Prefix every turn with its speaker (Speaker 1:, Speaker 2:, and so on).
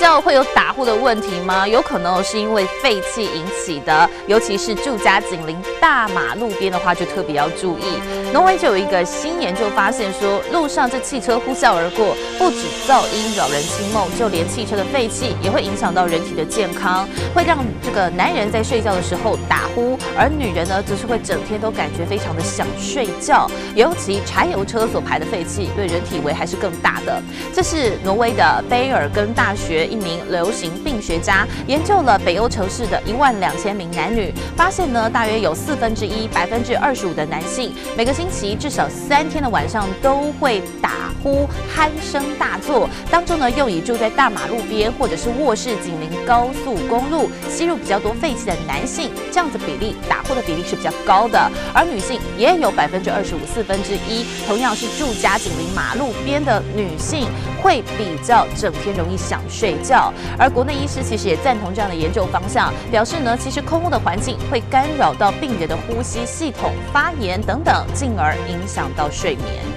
Speaker 1: 校会有打呼的问题吗？有可能是因为废气引起的，尤其是住家紧邻大马路边的话，就特别要注意。挪威就有一个新研究发现说，路上这汽车呼啸而过，不止噪音扰人清梦，就连汽车的废气也会影响到人体的健康，会让这个男人在睡觉的时候打呼，而女人呢，则是会整天都感觉非常的想睡觉。尤其柴油车所排的废气，对人体危害是更大的。这是挪威的卑尔根大学一名流行病学家研究了北欧城市的12000名男女，发现呢，大约有1/4%、25%的男性，每个星期至少3天的晚上都会打呼、鼾声大作。当中呢，又以住在大马路边或者是卧室紧邻高速公路、吸入比较多废气的男性，这样子比例打呼的比例是比较高的。而女性也有25%、1/4，同样是住家紧邻马路边的女性，会比较整天容易想睡觉。而国内医师其实也赞同这样的研究方向，表示呢，其实空污的环境会干扰到病人的呼吸系统、发炎等等，进而影响到睡眠。